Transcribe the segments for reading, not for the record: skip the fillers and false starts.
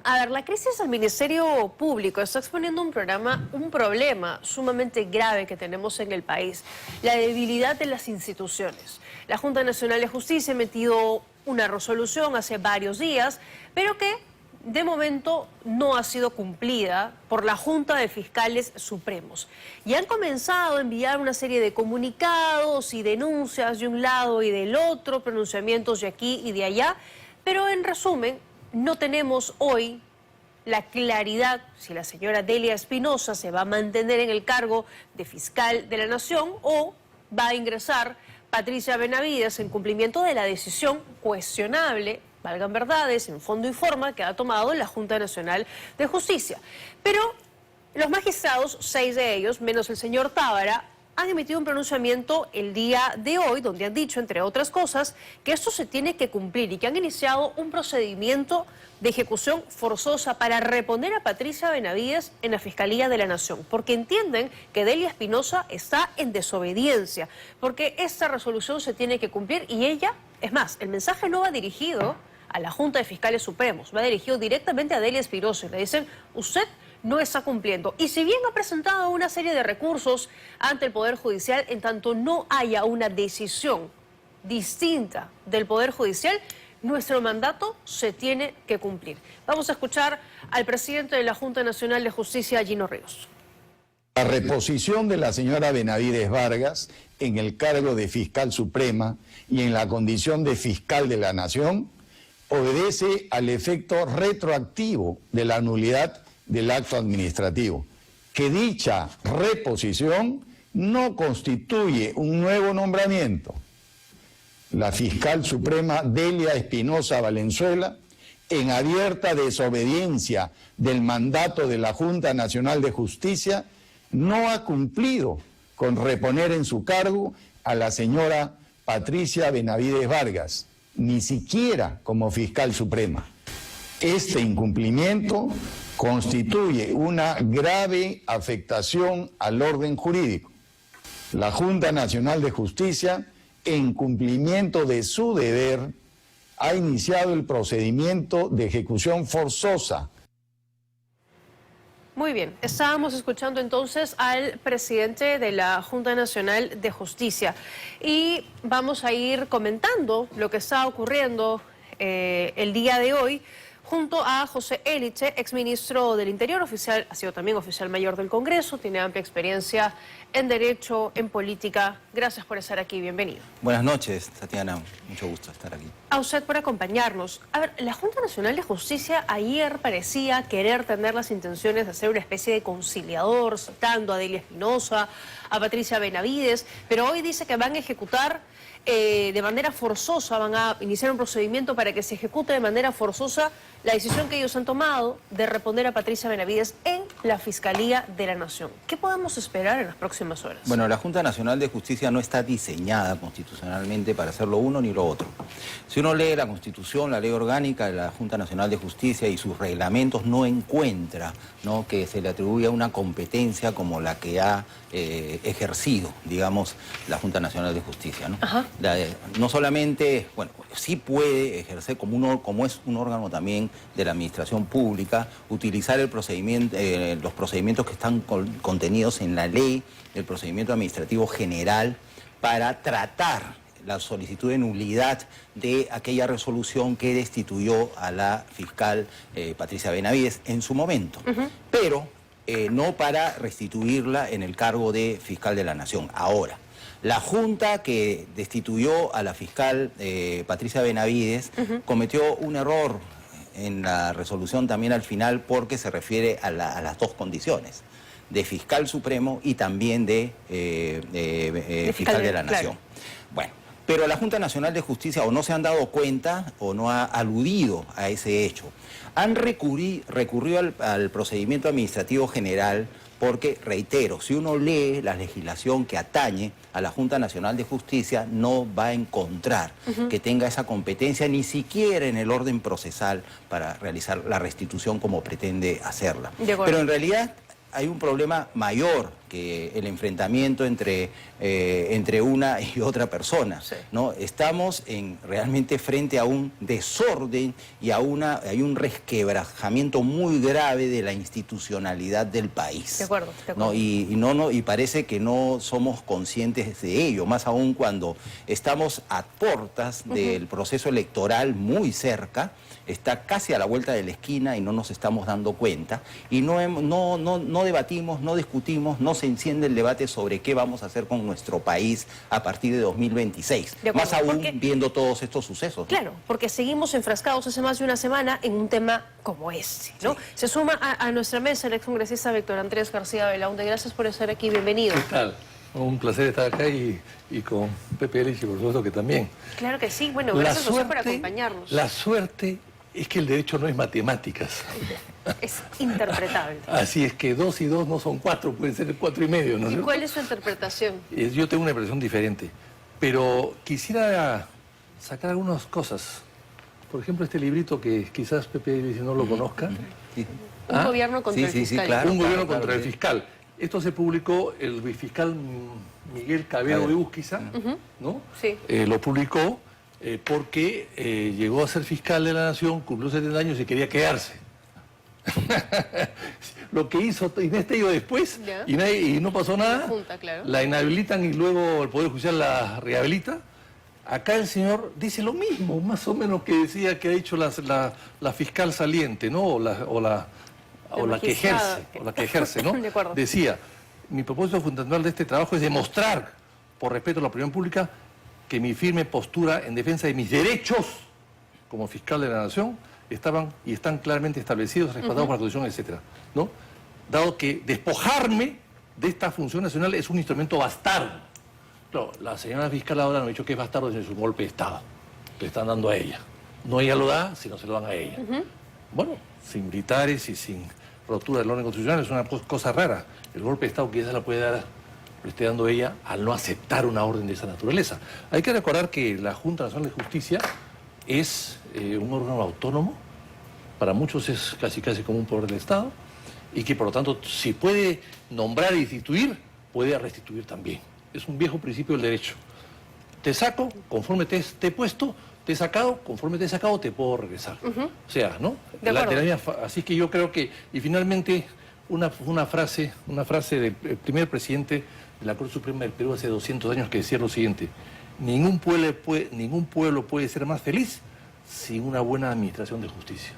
A ver, la crisis del Ministerio Público está exponiendo un problema sumamente grave que tenemos en el país, la debilidad de las instituciones. La Junta Nacional de Justicia ha emitido una resolución hace varios días, pero que de momento no ha sido cumplida por la Junta de Fiscales Supremos. Y han comenzado a enviar una serie de comunicados y denuncias de un lado y del otro, pronunciamientos de aquí y de allá, pero en resumen, no tenemos hoy la claridad si la señora Delia Espinosa se va a mantener en el cargo de fiscal de la Nación o va a ingresar Patricia Benavides en cumplimiento de la decisión cuestionable, valgan verdades, en fondo y forma, que ha tomado la Junta Nacional de Justicia. Pero los magistrados, 6 de ellos, menos el señor Tábara, han emitido un pronunciamiento el día de hoy, donde han dicho, entre otras cosas, que esto se tiene que cumplir y que han iniciado un procedimiento de ejecución forzosa para reponer a Patricia Benavides en la Fiscalía de la Nación, porque entienden que Delia Espinosa está en desobediencia, porque esta resolución se tiene que cumplir y ella, es más, el mensaje no va dirigido a la Junta de Fiscales Supremos, va dirigido directamente a Delia Espinosa y le dicen, usted no está cumpliendo. Y si bien ha presentado una serie de recursos ante el Poder Judicial, en tanto no haya una decisión distinta del Poder Judicial, nuestro mandato se tiene que cumplir. Vamos a escuchar al presidente de la Junta Nacional de Justicia, Gino Ríos. La reposición de la señora Benavides Vargas en el cargo de fiscal suprema y en la condición de fiscal de la Nación obedece al efecto retroactivo de la nulidad del acto administrativo, que dicha reposición no constituye un nuevo nombramiento. La fiscal suprema Delia Espinosa Valenzuela, en abierta desobediencia del mandato de la Junta Nacional de Justicia, no ha cumplido con reponer en su cargo a la señora Patricia Benavides Vargas, ni siquiera como fiscal suprema. Este incumplimiento constituye una grave afectación al orden jurídico. La Junta Nacional de Justicia, en cumplimiento de su deber, ha iniciado el procedimiento de ejecución forzosa. Muy bien, estábamos escuchando entonces al presidente de la Junta Nacional de Justicia y vamos a ir comentando lo que está ocurriendo el día de hoy junto a José Eliche, exministro del Interior, oficial, ha sido también oficial mayor del Congreso, tiene amplia experiencia en Derecho, en Política. Gracias por estar aquí, bienvenido. Buenas noches, Tatiana, mucho gusto estar aquí. A usted por acompañarnos. A ver, la Junta Nacional de Justicia ayer parecía querer tener las intenciones de hacer una especie de conciliador, citando a Delia Espinosa, a Patricia Benavides, pero hoy dice que van a ejecutar de manera forzosa, van a iniciar un procedimiento para que se ejecute de manera forzosa la decisión que ellos han tomado de reponer a Patricia Benavides en la Fiscalía de la Nación. ¿Qué podemos esperar en las próximas horas? Bueno, la Junta Nacional de Justicia no está diseñada constitucionalmente para hacer lo uno ni lo otro. Si uno lee la Constitución, la ley orgánica de la Junta Nacional de Justicia y sus reglamentos, no encuentra, ¿no?, que se le atribuya una competencia como la que ha ejercido, digamos, la Junta Nacional de Justicia, ¿no? No solamente, bueno, sí puede ejercer como es un órgano también de la administración pública, utilizar el procedimiento, los procedimientos que están contenidos en la ley del procedimiento administrativo general para tratar la solicitud de nulidad de aquella resolución que destituyó a la fiscal Patricia Benavides en su momento, pero no para restituirla en el cargo de fiscal de la Nación. Ahora, la Junta que destituyó a la fiscal Patricia Benavides cometió un error en la resolución también al final, porque se refiere a las dos condiciones, de fiscal supremo y también de fiscal de la Nación. Claro. Bueno, pero la Junta Nacional de Justicia o no se han dado cuenta o no ha aludido a ese hecho. Han recurrido al procedimiento administrativo general porque, reitero, si uno lee la legislación que atañe a la Junta Nacional de Justicia, no va a encontrar que tenga esa competencia, ni siquiera en el orden procesal, para realizar la restitución como pretende hacerla. Pero en realidad hay un problema mayor que el enfrentamiento entre una y otra persona, Sí. ¿no? Estamos realmente frente a un desorden y a un resquebrajamiento muy grave de la institucionalidad del país. De acuerdo, de acuerdo. ¿No? Y parece que no somos conscientes de ello, más aún cuando estamos a puertas del proceso electoral muy cerca, está casi a la vuelta de la esquina y no nos estamos dando cuenta, y no debatimos, no discutimos, no se enciende el debate sobre qué vamos a hacer con nuestro país a partir de 2026, De acuerdo, más aún porque, viendo todos estos sucesos, ¿no? Claro, porque seguimos enfrascados hace más de una semana en un tema como este, ¿no? Sí. Se suma a nuestra mesa el excongresista Víctor Andrés García Belaunde. Gracias por estar aquí, bienvenido. ¿Qué tal? Un placer estar acá y con Pepe Elich, por supuesto que también. Claro que sí, bueno, gracias a usted por acompañarnos. La suerte es que el derecho no es matemáticas. Es interpretable. Así es que 2 y 2 no son 4, pueden ser 4 y medio, ¿no es ¿Y cierto? cuál es su interpretación? Yo tengo una impresión diferente, pero quisiera sacar algunas cosas. Por ejemplo, este librito que quizás Pepe Elich no lo conozca. Sí. Un gobierno contra el fiscal. claro. Un gobierno claro, contra el sí. fiscal. Esto se publicó, el fiscal Miguel Cabero de Úzquiza, ¿no? Sí. Lo publicó porque llegó a ser fiscal de la Nación, cumplió 70 años y quería quedarse. Lo que hizo Inés Tello después, Ya. y no pasó nada, La Junta, claro. la inhabilitan y luego el Poder Judicial la rehabilita. Acá el señor dice lo mismo, más o menos que decía que ha dicho la fiscal saliente, ¿no? O la que ejerce, ¿no? De acuerdo. Decía, mi propósito fundamental de este trabajo es demostrar, por respeto a la opinión pública, que mi firme postura en defensa de mis derechos como fiscal de la Nación estaban y están claramente establecidos, respaldados por la Constitución, etcétera, ¿no? Dado que despojarme de esta función nacional es un instrumento bastardo. Claro, la señora fiscal ahora nos ha dicho que es bastardo, es un golpe de Estado. Le están dando a ella. No ella lo da, sino se lo dan a ella. Bueno, sin militares y sin rotura del orden constitucional es una cosa rara. El golpe de Estado quizás la puede dar, lo esté dando ella al no aceptar una orden de esa naturaleza. Hay que recordar que la Junta Nacional de Justicia es un órgano autónomo, para muchos es casi como un poder del Estado, y que por lo tanto, si puede nombrar y destituir, puede restituir también. Es un viejo principio del derecho. Te saco, conforme te he puesto, te he sacado, conforme te he sacado, te puedo regresar. O sea, ¿no? De acuerdo. Así que yo creo que, y finalmente, una frase del primer presidente de la Corte Suprema del Perú hace 200 años que decía lo siguiente: ningún pueblo puede ser más feliz sin una buena administración de justicia.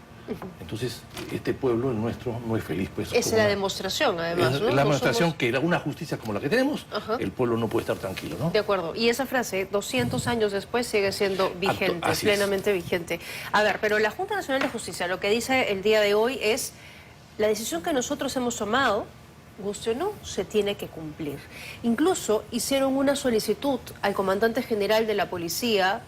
Entonces, este pueblo, el nuestro, no es feliz. Pues, Es la demostración, además, es ¿no? la No demostración somos- que una justicia como la que tenemos, el pueblo no puede estar tranquilo, ¿no? De acuerdo. Y esa frase, 200 años después, sigue siendo vigente, así es. plenamente vigente. A ver, pero la Junta Nacional de Justicia lo que dice el día de hoy es: la decisión que nosotros hemos tomado, guste o no, se tiene que cumplir. Incluso hicieron una solicitud al comandante general de la policía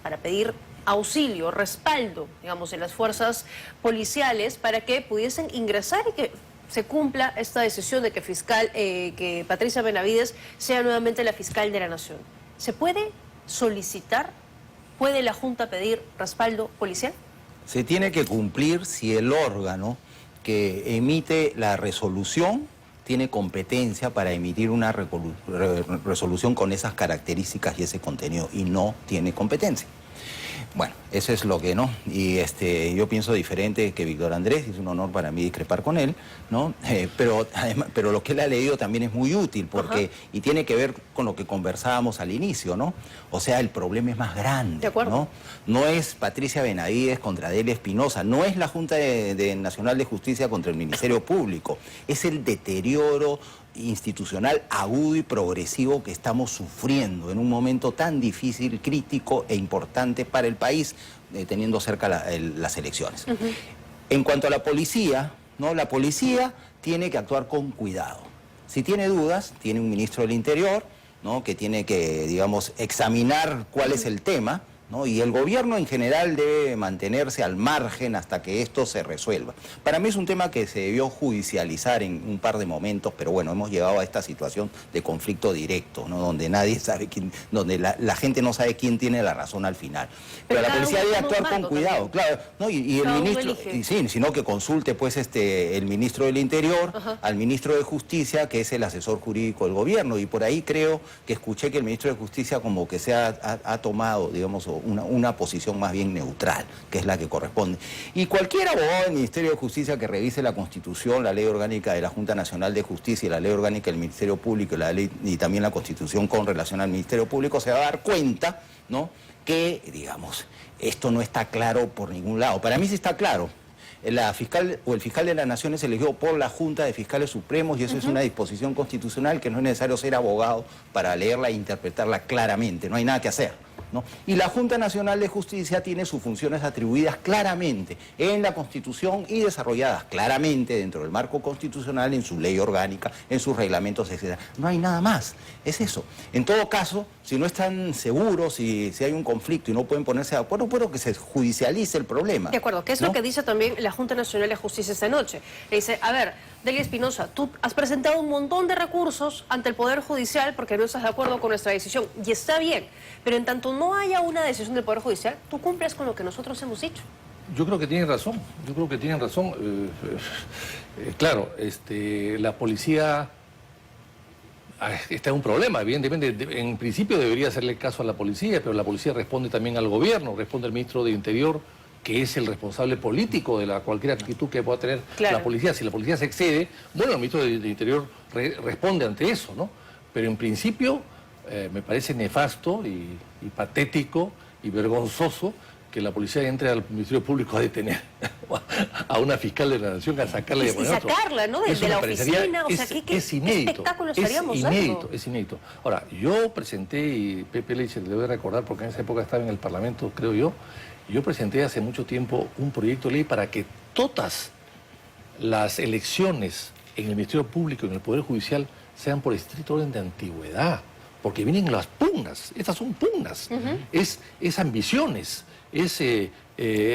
para pedir auxilio, respaldo, digamos, de las fuerzas policiales para que pudiesen ingresar y que se cumpla esta decisión de que Patricia Benavides sea nuevamente la fiscal de la Nación. ¿Se puede solicitar? ¿Puede la Junta pedir respaldo policial? Se tiene que cumplir si el órgano que emite la resolución tiene competencia para emitir una resolución con esas características y ese contenido, y no tiene competencia. Bueno, eso es lo que no. Y yo pienso diferente que Víctor Andrés, y es un honor para mí discrepar con él, ¿no? Pero lo que él ha leído también es muy útil, porque y tiene que ver con lo que conversábamos al inicio, ¿no? O sea, el problema es más grande. De acuerdo. ¿No? No es Patricia Benavides contra Delia Espinosa, no es la Junta Nacional de Justicia contra el Ministerio Público, es el deterioro institucional agudo y progresivo que estamos sufriendo en un momento tan difícil, crítico e importante para el país, teniendo cerca las elecciones. En cuanto a la policía, ¿no? La policía tiene que actuar con cuidado. Si tiene dudas, tiene un ministro del Interior, ¿no? Que tiene que, digamos, examinar cuál es el tema, ¿no? Y el gobierno en general debe mantenerse al margen hasta que esto se resuelva. Para mí es un tema que se debió judicializar en un par de momentos, pero bueno, hemos llegado a esta situación de conflicto directo, ¿no? Donde nadie sabe quién, donde la gente no sabe quién tiene la razón al final. Pero la policía debe actuar con cuidado, claro, ¿no? Y el ministro, y sí, sino que consulte pues el ministro del Interior, al ministro de Justicia, que es el asesor jurídico del gobierno, y por ahí creo que escuché que el ministro de Justicia como que ha tomado, digamos, una posición más bien neutral, que es la que corresponde. Y cualquier abogado del Ministerio de Justicia que revise la Constitución, la Ley Orgánica de la Junta Nacional de Justicia y la Ley Orgánica del Ministerio Público y también la Constitución con relación al Ministerio Público, se va a dar cuenta, ¿no?, que, digamos, esto no está claro por ningún lado. Para mí sí está claro. La fiscal o el fiscal de la Nación es elegido por la Junta de Fiscales Supremos y eso es una disposición constitucional que no es necesario ser abogado para leerla e interpretarla claramente. No hay nada que hacer, ¿no? Y la Junta Nacional de Justicia tiene sus funciones atribuidas claramente en la Constitución y desarrolladas claramente dentro del marco constitucional, en su ley orgánica, en sus reglamentos, etc. No hay nada más, es eso. En todo caso, si no están seguros, si hay un conflicto y no pueden ponerse de acuerdo, bueno, que se judicialice el problema. De acuerdo, que es lo que dice también la Junta Nacional de Justicia esta noche. Le dice, a ver, Delia Espinosa, tú has presentado un montón de recursos ante el Poder Judicial porque no estás de acuerdo con nuestra decisión, y está bien, pero en tanto no haya una decisión del Poder Judicial, tú cumples con lo que nosotros hemos dicho. Yo creo que tienen razón, claro, la policía está en un problema, evidentemente, en principio debería hacerle caso a la policía, pero la policía responde también al gobierno, responde al ministro de Interior, que es el responsable político de cualquier actitud que pueda tener la policía. Si la policía se excede, bueno, el ministro de Interior responde ante eso, ¿no? Pero en principio me parece nefasto y patético y vergonzoso que la policía entre al Ministerio Público a detener a una fiscal de la Nación, a sacarla y a sacarla, ¿no? De la oficina, o sea, ¿qué espectáculo estaríamos dando? Es inédito. Ahora, yo presenté, y Pepe Leiche le debe recordar, porque en esa época estaba en el Parlamento, creo yo presenté hace mucho tiempo un proyecto de ley para que todas las elecciones en el Ministerio Público y en el Poder Judicial sean por estricto orden de antigüedad, porque vienen las pugnas, estas son pugnas, es ambiciones, es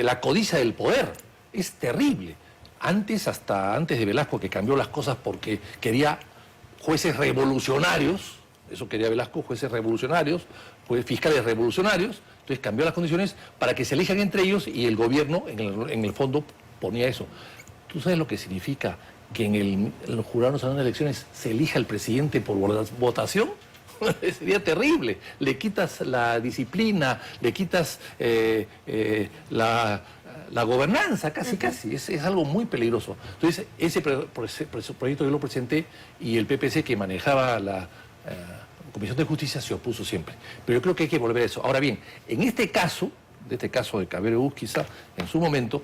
la codicia del poder, es terrible. Hasta antes de Velasco, que cambió las cosas porque quería jueces revolucionarios, eso quería Velasco, jueces revolucionarios, fiscales revolucionarios, entonces cambió las condiciones para que se elijan entre ellos y el gobierno en el fondo ponía eso. ¿Tú sabes lo que significa que en los jurados nacionales de elecciones se elija el presidente por votación? Sería terrible. Le quitas la disciplina, le quitas la gobernanza, casi. Es algo muy peligroso. Entonces, ese proyecto yo lo presenté y el PPC, que manejaba la Comisión de Justicia, se opuso siempre. Pero yo creo que hay que volver a eso. Ahora bien, en este caso de Cabero Úzquiza, en su momento,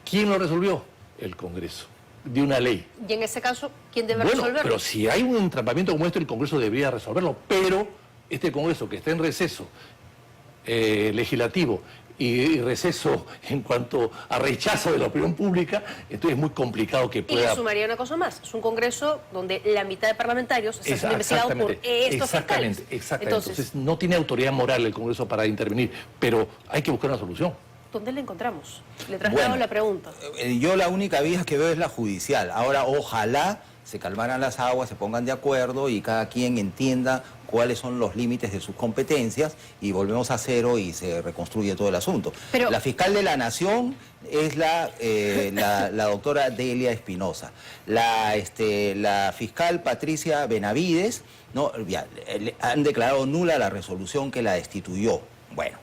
¿quién lo resolvió? El Congreso, de una ley. Y en ese caso, ¿quién debe resolverlo? Pero si hay un entrampamiento como este, el Congreso debería resolverlo. Pero este Congreso, que está en receso legislativo y receso en cuanto a rechazo de la opinión pública, entonces es muy complicado que pueda... Y le sumaría una cosa más, es un Congreso donde la mitad de parlamentarios están siendo investigados por estos fiscales. Exactamente. Entonces no tiene autoridad moral el Congreso para intervenir, pero hay que buscar una solución. ¿Dónde la encontramos? Le traslado la pregunta. Yo la única vía que veo es la judicial. Ahora, ojalá se calmaran las aguas, se pongan de acuerdo y cada quien entienda cuáles son los límites de sus competencias y volvemos a cero y se reconstruye todo el asunto. Pero la fiscal de la Nación es la doctora Delia Espinosa. La fiscal Patricia Benavides, ¿no? Han declarado nula la resolución que la destituyó. Bueno,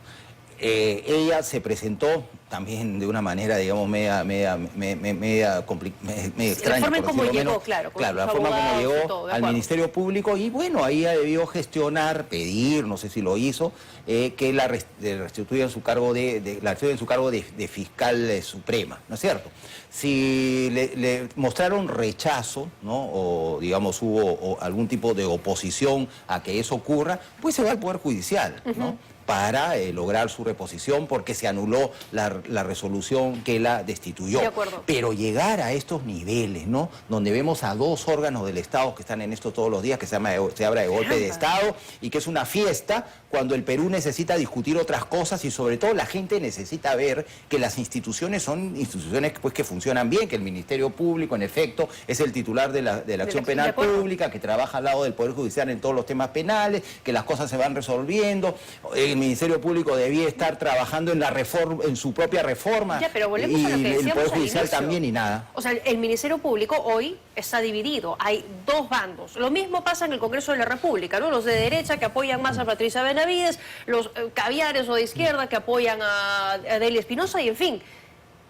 ella se presentó también de una manera, digamos, media extraña. La forma en cómo llegó, claro, la forma como llegó al Ministerio Público y bueno, ahí ha debido gestionar, pedir, no sé si lo hizo, que la restituyan su cargo de fiscal suprema, ¿no es cierto? Si le mostraron rechazo, ¿no? O digamos hubo algún tipo de oposición a que eso ocurra, pues se va al Poder Judicial, ¿no? para lograr su reposición porque se anuló la resolución que la destituyó. De acuerdo. Pero llegar a estos niveles, ¿no? Donde vemos a dos órganos del Estado que están en esto todos los días, que se habla de golpe de Estado y que es una fiesta cuando el Perú necesita discutir otras cosas y sobre todo la gente necesita ver que las instituciones son instituciones pues, que funcionan bien, que el Ministerio Público en efecto es el titular de la acción penal pública, que trabaja al lado del Poder Judicial en todos los temas penales, que las cosas se van resolviendo. El Ministerio Público debía estar trabajando en la reforma, en su propia reforma. Ya, pero volvemos y a lo que el Poder Judicial inicio. también y nada. O sea, el Ministerio Público hoy está dividido. Hay dos bandos. Lo mismo pasa en el Congreso de la República, ¿no? Los de derecha que apoyan más a Patricia Benavides, los caviares o de izquierda que apoyan a Delia Espinosa y en fin.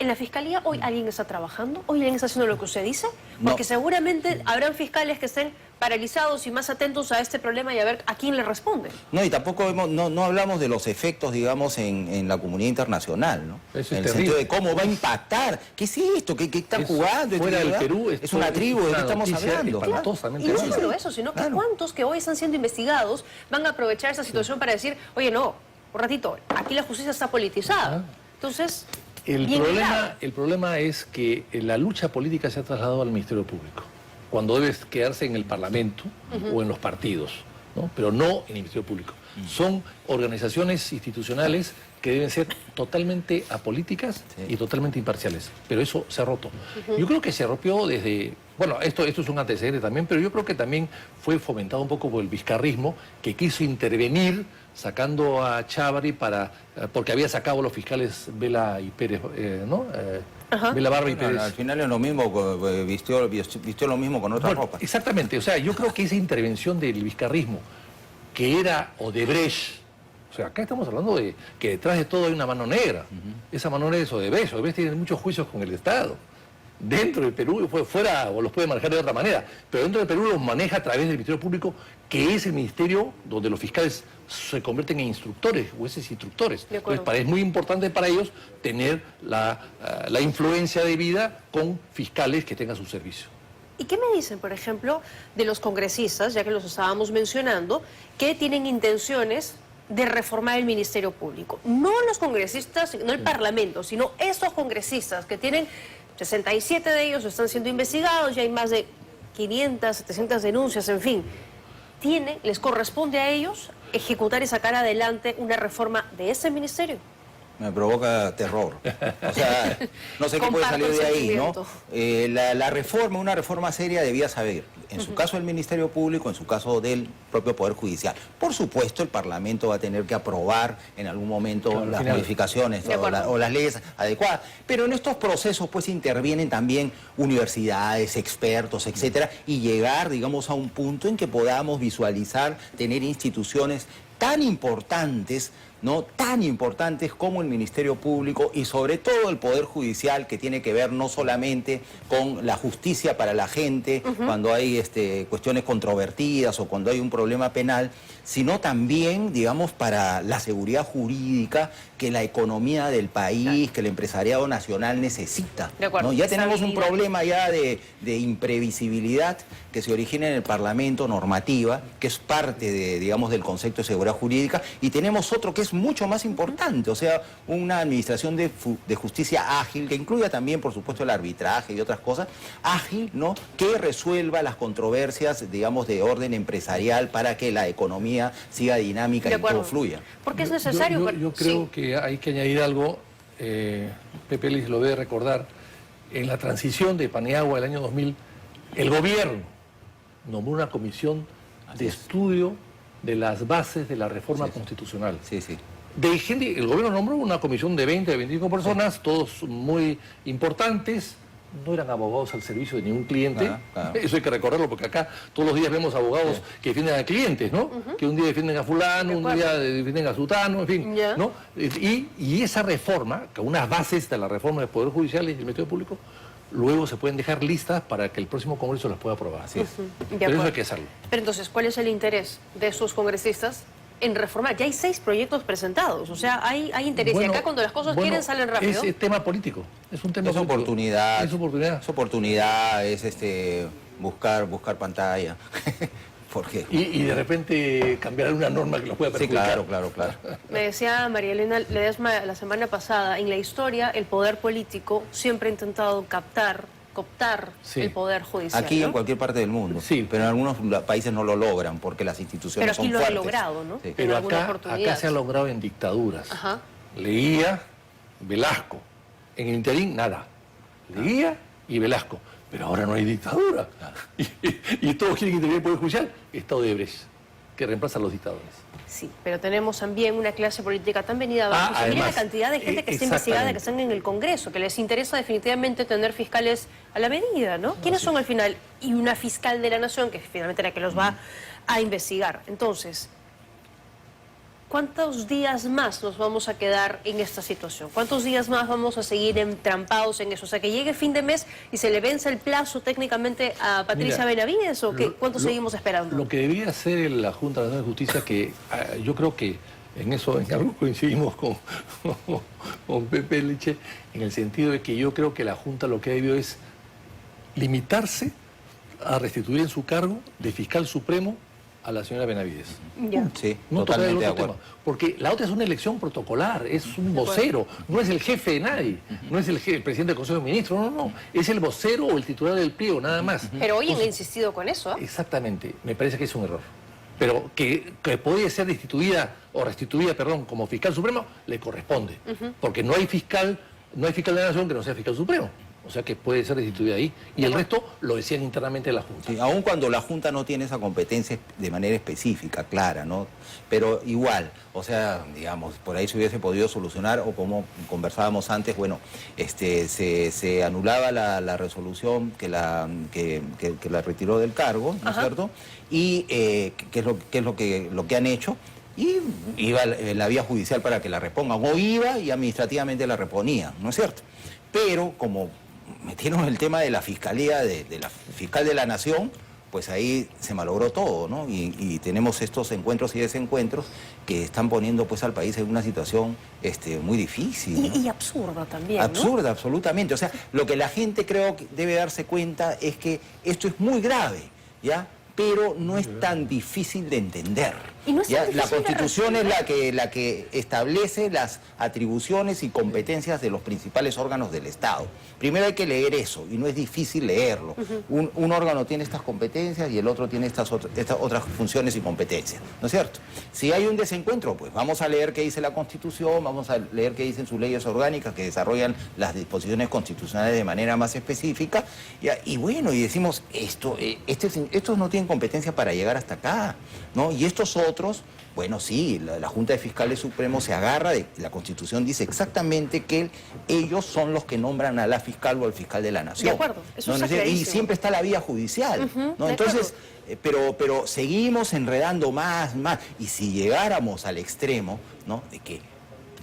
¿En la Fiscalía hoy alguien está trabajando? ¿Hoy alguien está haciendo lo que usted dice? Porque seguramente habrán fiscales que estén paralizados y más atentos a este problema y a ver a quién le responde. No, y tampoco no hablamos de los efectos, digamos, en la comunidad internacional, ¿no? Eso es en el terrible. sentido de cómo va a impactar. ¿Qué es esto? ¿Qué están jugando? Fuera del Perú es una tribu, ¿de qué estamos hablando? Espantosamente Y no mala. solo eso, sino que cuántos que hoy están siendo investigados van a aprovechar esa situación para decir, oye, no, un ratito, aquí la justicia está politizada. Entonces, El bien grave. problema es que la lucha política se ha trasladado al Ministerio Público, cuando debe quedarse en el Parlamento o en los partidos, ¿no? Pero no en el Ministerio Público. Son organizaciones institucionales que deben ser totalmente apolíticas y totalmente imparciales. Pero eso se ha roto. Yo creo que se rompió desde... Bueno, esto es un antecedente también, pero yo creo que también fue fomentado un poco por el vizcarrismo, que quiso intervenir sacando a Chávarri porque había sacado a los fiscales Vela y Pérez, ¿no? Vela Barba y Pérez. Al final es lo mismo, vistió lo mismo con otra ropa. Exactamente, o sea, yo creo que esa intervención del vizcarrismo, que era Odebrecht, o sea, acá estamos hablando de que detrás de todo hay una mano negra. Esa mano negra es Odebrecht. Odebrecht tiene muchos juicios con el Estado. Dentro del Perú, fuera, o los puede manejar de otra manera, pero dentro del Perú los maneja a través del Ministerio Público, que es el ministerio donde los fiscales se convierten en instructores, jueces instructores. Entonces, es muy importante para ellos tener la influencia debida con fiscales que tengan su servicio. ¿Y qué me dicen, por ejemplo, de los congresistas, ya que los estábamos mencionando, que tienen intenciones de reformar el Ministerio Público? No los congresistas, no el Parlamento, sino esos congresistas que tienen 67 de ellos están siendo investigados, ya hay más de 500, 700 denuncias, en fin. ¿Les corresponde a ellos ejecutar y sacar adelante una reforma de ese ministerio? Me provoca terror. O sea, no sé qué puede salir de ahí, ¿no? La reforma, una reforma seria debía saber, en su caso el Ministerio Público, en su caso del propio Poder Judicial. Por supuesto, el Parlamento va a tener que aprobar en algún momento las modificaciones o las leyes adecuadas. Pero en estos procesos, pues, intervienen también universidades, expertos, etcétera, y llegar, digamos, a un punto en que podamos visualizar, tener instituciones tan importantes, ¿no? Tan importantes como el Ministerio Público y sobre todo el Poder Judicial, que tiene que ver no solamente con la justicia para la gente, cuando hay cuestiones controvertidas o cuando hay un problema penal, sino también, digamos, para la seguridad jurídica que la economía del país, que el empresariado nacional necesita, ¿no? Ya tenemos un problema ya de imprevisibilidad que se origina en el Parlamento, normativa, que es parte de, digamos, del concepto de seguridad jurídica, y tenemos otro que es mucho más importante, o sea, una administración de justicia ágil, que incluya también, por supuesto, el arbitraje y otras cosas, ágil, ¿no? Que resuelva las controversias, digamos, de orden empresarial para que la economía siga dinámica y todo fluya. Porque es necesario. Yo creo que hay que añadir algo, Pepe Elis lo debe recordar, en la transición de Paniagua del año 2000, el gobierno nombró una comisión de estudio de las bases de la reforma constitucional. Sí, sí. El gobierno nombró una comisión de 20, 25 personas, todos muy importantes, no eran abogados al servicio de ningún cliente. Eso hay que recordarlo, porque acá todos los días vemos abogados que defienden a clientes, ¿no? Que un día defienden a fulano, un día defienden a sutano, en fin, ¿no? Y esa reforma, que unas bases de la reforma del Poder Judicial y del Ministerio Público, luego se pueden dejar listas para que el próximo Congreso las pueda aprobar. Así es. Pero eso hay que hacerlo. Pero entonces, ¿cuál es el interés de esos congresistas en reformar? Ya hay 6 proyectos presentados, o sea, hay interés. Y acá cuando las cosas quieren salen rápido. Es tema político, es un tema político. Oportunidad. Es oportunidad. Es oportunidad, es buscar pantalla. Porque... Y de repente cambiar una norma que los pueda Sí, perjudicar. claro. Me decía María Elena Ledesma la semana pasada, en la historia el poder político siempre ha intentado cooptar Sí. el poder judicial. Aquí ¿no? en cualquier parte del mundo, Sí. pero en algunos países no lo logran porque las instituciones Pero aquí son lo han fuertes. logrado, ¿no? Sí. En Pero alguna acá oportunidad. se ha logrado en dictaduras. Ajá. Leguía, Velasco. En el interín, nada. Leguía y Velasco. Pero ahora no hay dictadura. Y todos quieren intervenir en el Poder Judicial. Estado de Brecht, que reemplaza a los dictadores. Sí, pero tenemos también una clase política tan venida abajo. Mira además, la cantidad de gente que está investigada, que están en el Congreso, que les interesa definitivamente tener fiscales a la medida, ¿no? ¿Quiénes son al final? Y una fiscal de la Nación, que finalmente la que los va a investigar. Entonces, ¿cuántos días más nos vamos a quedar en esta situación? ¿Cuántos días más vamos a seguir entrampados en eso? O sea, que llegue fin de mes y se le vence el plazo técnicamente a Patricia Benavides, ¿o qué? ¿Cuánto seguimos esperando? Lo que debería hacer la Junta Nacional de Justicia, que yo creo que en eso en algo coincidimos con Pepe Liche, en el sentido de que yo creo que la Junta lo que ha debido es limitarse a restituir en su cargo de fiscal supremo a la señora Benavides. Ya. Sí, No tocar el totalmente de otro acuerdo. tema. Porque la otra es una elección protocolar, es un vocero, no es el jefe de nadie, no es el presidente del Consejo de Ministros, no, es el vocero o el titular del pliego, nada más. Pero hoy han insistido con eso, ¿ah? Exactamente, me parece que es un error. Pero que podía ser destituida o restituida, perdón, como fiscal supremo, le corresponde. Porque no hay fiscal de la Nación que no sea fiscal supremo. O sea que puede ser destituida ahí. Y el resto lo decían internamente la Junta. Sí, aun cuando la Junta no tiene esa competencia de manera específica, clara, ¿no? Pero igual, o sea, digamos, por ahí se hubiese podido solucionar, o como conversábamos antes, bueno, se anulaba la resolución que la retiró del cargo, ¿no es cierto? Y ¿qué es lo que han hecho? Y iba la vía judicial para que la repongan, o iba y administrativamente la reponían, ¿no es cierto? Pero como metieron el tema de la fiscalía, de la fiscal de la Nación, pues ahí se malogró todo, ¿no? Y tenemos estos encuentros y desencuentros que están poniendo pues al país en una situación muy difícil, ¿no? Y absurda también, ¿no? Absurda, absolutamente. O sea, lo que la gente creo que debe darse cuenta es que esto es muy grave, ¿ya? Pero no es tan difícil de entender. Y no es tan ¿ya? difícil La de Constitución es resolver. la que establece las atribuciones y competencias de los principales órganos del Estado. Primero hay que leer eso, y no es difícil leerlo. Un órgano tiene estas competencias y el otro tiene estas otras funciones y competencias, ¿no es cierto? Si hay un desencuentro, pues vamos a leer qué dice la Constitución, vamos a leer qué dicen sus leyes orgánicas que desarrollan las disposiciones constitucionales de manera más específica, y bueno, y decimos, estos no tienen competencia para llegar hasta acá, ¿no? Y estos otros, bueno, sí, la Junta de Fiscales Supremos se agarra de la Constitución, dice exactamente que ellos son los que nombran a la fiscal o al fiscal de la Nación. De acuerdo, eso ¿no? está Y clarísimo. siempre está la vía judicial, ¿no? de Entonces, pero seguimos enredando más, y si llegáramos al extremo, ¿no? De que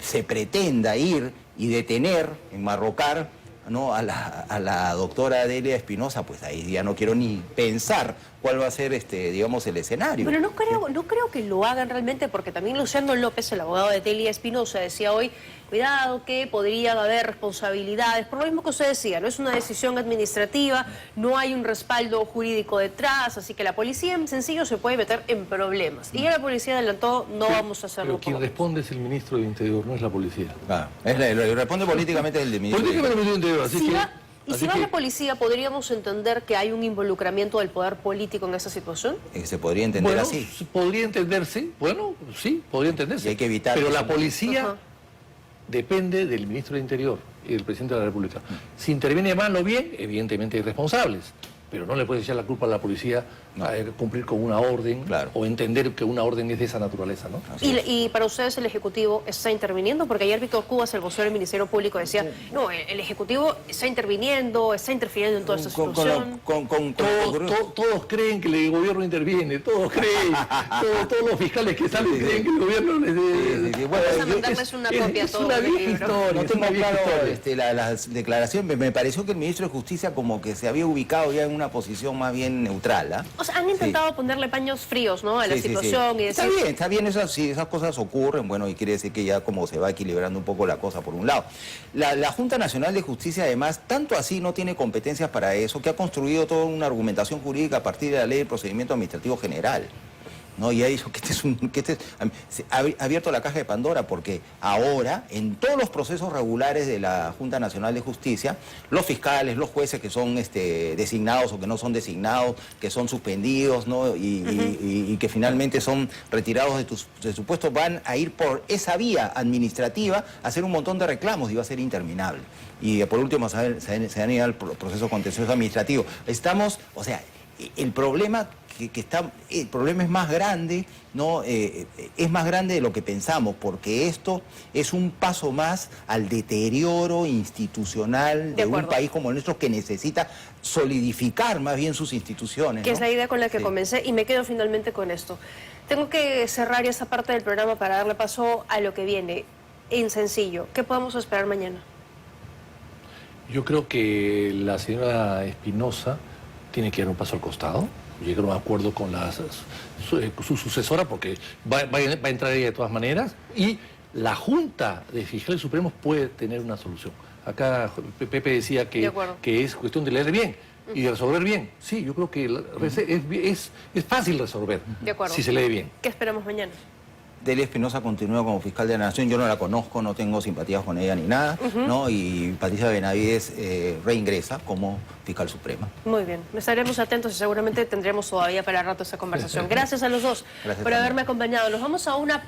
se pretenda ir y detener, enmarrocar, ¿no? a la doctora Delia Espinosa, pues ahí ya no quiero ni pensar cuál va a ser, digamos, el escenario. Pero no creo que lo hagan realmente, porque también Luciano López, el abogado de Delia Espinosa, decía hoy, cuidado que podrían haber responsabilidades, por lo mismo que usted decía, no es una decisión administrativa, no hay un respaldo jurídico detrás, así que la policía en sencillo se puede meter en problemas. Y ya la policía adelantó, no vamos a hacerlo. Pero quien por lo responde es el ministro del Interior, no es la policía. Claro, lo responde políticamente el de ministro. Políticamente el ministro del Interior, así Si que... va, y así si va que- la policía, ¿podríamos entender que hay un involucramiento del poder político en esa situación? Se podría entender Bueno, así. podría entenderse, bueno, sí, podría entenderse. Y hay que evitar Pero que la eso- policía Ajá. depende del ministro del Interior y del presidente de la República. Si interviene mal o bien, evidentemente hay responsables, pero no le puede echar la culpa a la policía a cumplir con una orden, Claro. o entender que una orden es de esa naturaleza, ¿no? Y para ustedes el Ejecutivo está interviniendo, porque ayer Víctor Cubas, el vocero del Ministerio Público, decía, no, el Ejecutivo está interviniendo, está interfiriendo en toda esta situación. Todos creen que el gobierno interviene, todos creen, todos los fiscales que salen creen que el gobierno les... Bueno, Vamos a mandarles una copia a es todos una del vieja libro. historia, no es tengo una vieja claro historia. la declaración. Me pareció que el ministro de Justicia como que se había ubicado ya en una posición más bien neutral. ¿Ah? O sea, han intentado ponerle paños fríos, ¿no?, a la Sí, sí, sí. situación y decir... Está bien, esas cosas ocurren, bueno, y quiere decir que ya como se va equilibrando un poco la cosa por un lado. La Junta Nacional de Justicia, además, tanto así no tiene competencias para eso, que ha construido toda una argumentación jurídica a partir de la Ley de Procedimiento Administrativo General, ¿no? Y ha dicho que se ha abierto la caja de Pandora, porque ahora, en todos los procesos regulares de la Junta Nacional de Justicia, los fiscales, los jueces que son designados o que no son designados, que son suspendidos, ¿no? y que finalmente son retirados de su puesto, van a ir por esa vía administrativa a hacer un montón de reclamos y va a ser interminable. Y por último se van a ir al proceso contencioso administrativo. O sea, el problema el problema es más grande, ¿no? Es más grande de lo que pensamos, porque esto es un paso más al deterioro institucional de un país como el nuestro, que necesita solidificar más bien sus instituciones, Que ¿no? es la idea con la que comencé, y me quedo finalmente con esto. Tengo que cerrar esa parte del programa para darle paso a lo que viene. En sencillo, ¿qué podemos esperar mañana? Yo creo que la señora Espinosa tiene que dar un paso al costado, llegar a un acuerdo con su sucesora, porque va a entrar ella de todas maneras, y la Junta de Fiscales Supremos puede tener una solución. Acá Pepe decía que es cuestión de leer bien y de resolver bien. Sí, yo creo que es fácil resolver si se lee bien. ¿Qué esperamos mañana? Delia Espinosa continúa como fiscal de la Nación. Yo no la conozco, no tengo simpatías con ella ni nada, ¿no? Y Patricia Benavides reingresa como fiscal suprema. Muy bien, estaremos atentos y seguramente tendremos todavía para rato esa conversación. Gracias a los dos por haberme acompañado. Nos vamos a una